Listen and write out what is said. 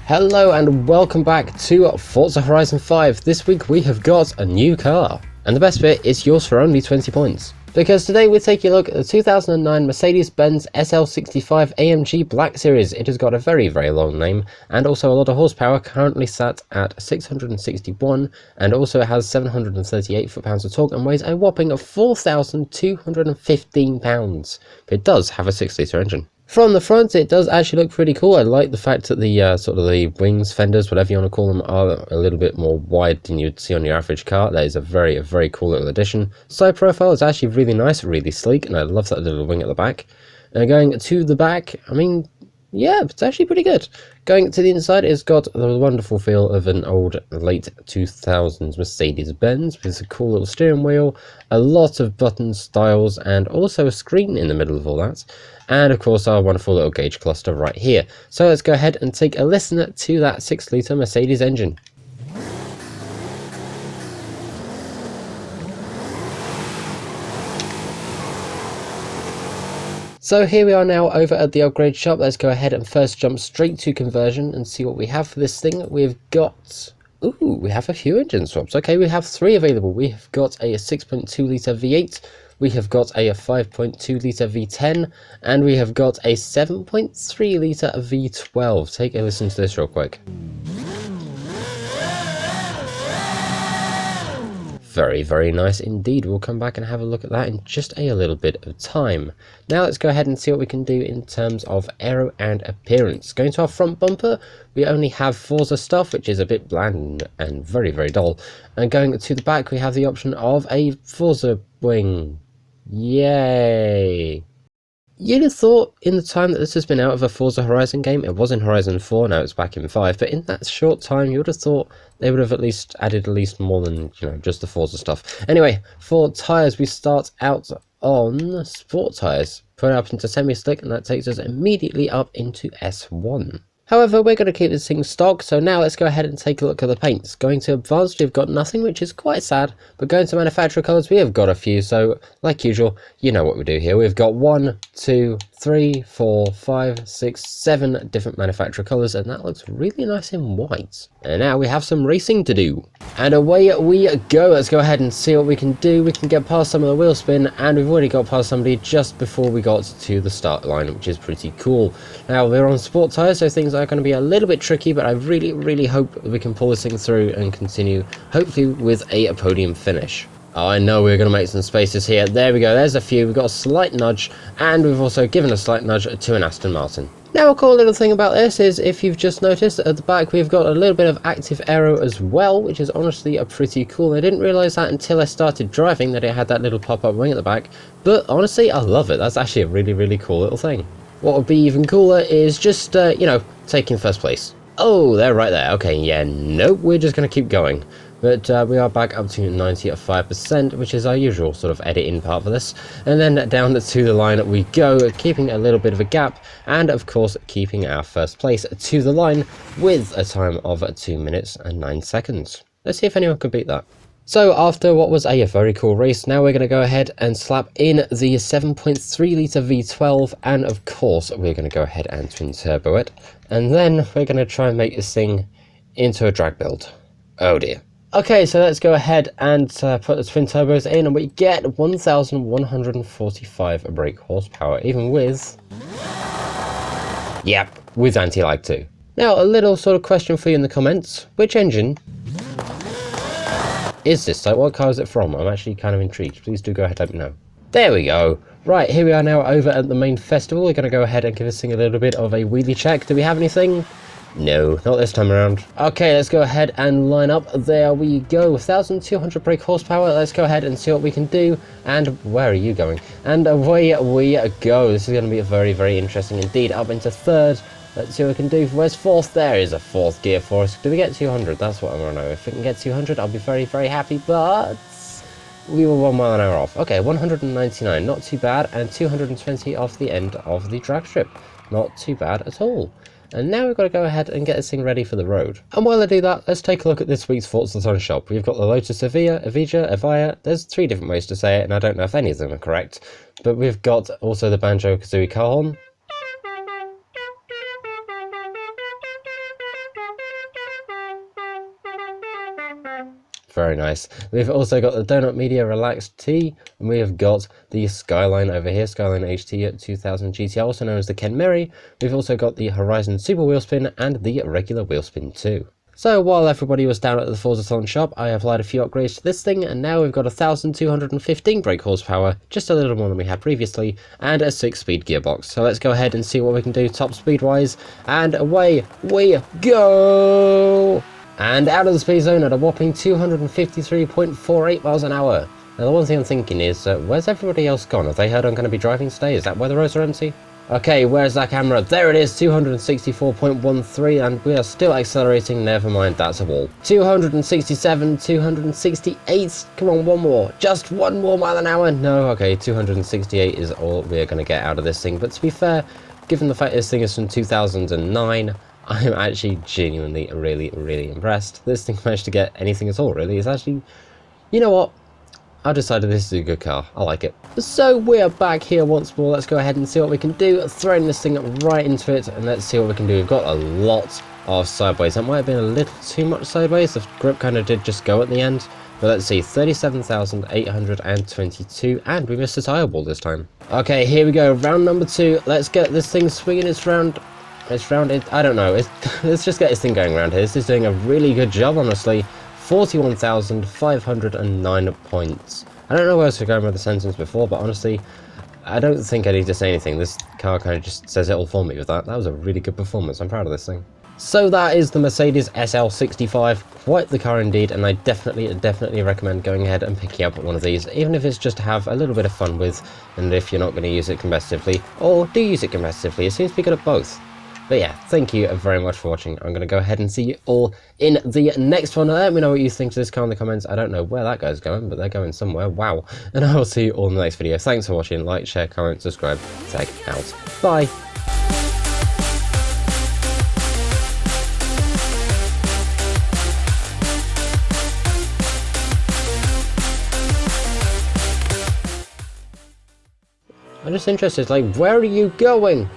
Hello and welcome back to Forza Horizon 5. This week we have got a new car. And the best bit is yours for only 20 points. Because today we're taking a look at the 2009 Mercedes-Benz SL65 AMG Black Series. It has got a very long name and also a lot of horsepower, currently sat at 661, and also has 738 foot-pounds of torque and weighs a whopping 4,215 pounds. It does have a 6-litre engine. From the front, it does actually look pretty cool. I like the fact that the sort of the wings, fenders, whatever you want to call them, are a little bit more wide than you'd see on your average car. That is a very cool little addition. Side profile is actually really nice, really sleek, and I love that little wing at the back. Going to the back, I mean, yeah, it's actually pretty good. Going to the inside, it's got the wonderful feel of an old late 2000s Mercedes-Benz with a cool little steering wheel, a lot of buttons, styles, and also a screen in the middle of all that. And of course our wonderful little gauge cluster right here. So let's go ahead and take a listen to that 6-litre Mercedes engine. So here we are now over at the upgrade shop. Let's go ahead and first jump straight to conversion and see what we have for this thing. We've got, we have a few engine swaps. Okay, we have 3 available. We have got a 6.2 litre V8, we have got a 5.2 litre V10, and we have got a 7.3 litre V12. Take a listen to this real quick. Very nice indeed. We'll come back and have a look at that in just a little bit of time. Now let's go ahead and see what we can do in terms of aero and appearance. Going to our front bumper, we only have Forza stuff, which is a bit bland and very dull. And going to the back, we have the option of a Forza wing. Yay! You'd have thought in the time that this has been out of a Forza Horizon game, it was in Horizon 4, now it's back in 5, but in that short time you would have thought they would have at least added more than, just the Forza stuff. Anyway, for tyres, we start out on sport tyres, put up into semi-slick, and that takes us immediately up into S1. However, we're going to keep this thing stock, so now let's go ahead and take a look at the paints. Going to advanced, we've got nothing, which is quite sad, but going to manufacturer colours, we have got a few, so like usual, you know what we do here. We've got 1, 2, 3, 4, 5, 6, 7 different manufacturer colours, and that looks really nice in white. And now we have some racing to do. And away we go. Let's go ahead and see what we can do. We can get past some of the wheel spin, and we've already got past somebody just before we got to the start line, which is pretty cool. Now, we're on sport tyres, so things are going to be a little bit tricky, but I really hope we can pull this thing through and continue, hopefully with a podium finish. Oh, I know we're going to make some spaces here. There we go, there's a few. We've got a slight nudge, and we've also given a slight nudge to an Aston Martin. Now, a cool little thing about this is, if you've just noticed, at the back we've got a little bit of active aero as well, which is honestly pretty cool. I didn't realise that until I started driving, that it had that little pop-up wing at the back, but honestly, I love it. That's actually a really cool little thing. What would be even cooler is just, taking first place. Oh, they're right there. Okay, yeah, nope, we're just going to keep going. But we are back up to 95%, which is our usual sort of editing part for this. And then down to the line we go, keeping a little bit of a gap, and of course keeping our first place to the line with a time of 2 minutes and 9 seconds. Let's see if anyone can beat that. So after what was a very cool race, now we're going to go ahead and slap in the 7.3 litre V12, and of course we're going to go ahead and twin turbo it. And then we're going to try and make this thing into a drag build. Oh dear. Okay, so let's go ahead and put the twin turbos in, and we get 1,145 brake horsepower, even with... Yep, with anti-lag too. Now, a little sort of question for you in the comments. Which engine is this? Like, what car is it from? I'm actually kind of intrigued. Please do go ahead and let me know. There we go. Right, here we are now over at the main festival. We're going to go ahead and give this thing a little bit of a wheelie check. Do we have anything? No, not this time around. Okay, let's go ahead and line up. There we go. 1,200 brake horsepower. Let's go ahead and see what we can do. And where are you going? And away we go. This is going to be very interesting indeed. Up into third. Let's see what we can do. Where's fourth? There is a fourth gear for us. Do we get 200? That's what I want to know. If we can get 200, I'll be very happy, but we were 1 mile an hour off. Okay, 199, not too bad, and 220 off the end of the drag strip. Not too bad at all. And now we've got to go ahead and get this thing ready for the road. And while I do that, let's take a look at this week's Forza Horizon shop. We've got the Lotus Evija, Evija. There's 3 different ways to say it, and I don't know if any of them are correct. But we've got also the Banjo-Kazooie car horn. Very nice. We've also got the Donut Media Relaxed T, and we have got the Skyline over here, Skyline HT 2000 GTR, also known as the Ken Miri. We've also got the Horizon Super Wheelspin and the regular Wheelspin too. So while everybody was down at the Forza shop, I applied a few upgrades to this thing, and now we've got 1,215 brake horsepower, just a little more than we had previously, and a 6-speed gearbox. So let's go ahead and see what we can do top speed wise, and away we go! And out of the speed zone at a whopping 253.48 miles an hour. Now the one thing I'm thinking is, where's everybody else gone? Have they heard I'm going to be driving today? Is that why the roads are empty? Okay, where's that camera? There it is, 264.13, and we are still accelerating. Never mind, that's a wall. 267, 268, come on, one more. Just 1 more mile an hour. No, okay, 268 is all we're going to get out of this thing. But to be fair, given the fact this thing is from 2009, I'm actually genuinely really impressed. This thing managed to get anything at all, really. It's actually, you know what? I decided this is a good car. I like it. So we're back here once more. Let's go ahead and see what we can do. Throwing this thing right into it, and let's see what we can do. We've got a lot of sideways. That might have been a little too much sideways. The grip kind of did just go at the end. But let's see, 37,822, and we missed a tire wall this time. Okay, here we go. Round number 2. Let's get this thing swinging. It's round. I don't know. Let's just get this thing going around here. This is doing a really good job, honestly. 41,509 points. I don't know where I was going with the sentence before, but honestly, I don't think I need to say anything. This car kind of just says it all for me with that. That was a really good performance. I'm proud of this thing. So that is the Mercedes SL65. Quite the car indeed, and I definitely recommend going ahead and picking up one of these, even if it's just to have a little bit of fun with, and if you're not going to use it competitively, or do use it competitively. It seems to be good at both. But yeah, thank you very much for watching. I'm going to go ahead and see you all in the next one. Let me know what you think of this car in the comments. I don't know where that guy's going, but they're going somewhere. Wow. And I will see you all in the next video. Thanks for watching. Like, share, comment, subscribe. Tag out. Bye. I'm just interested, like, where are you going?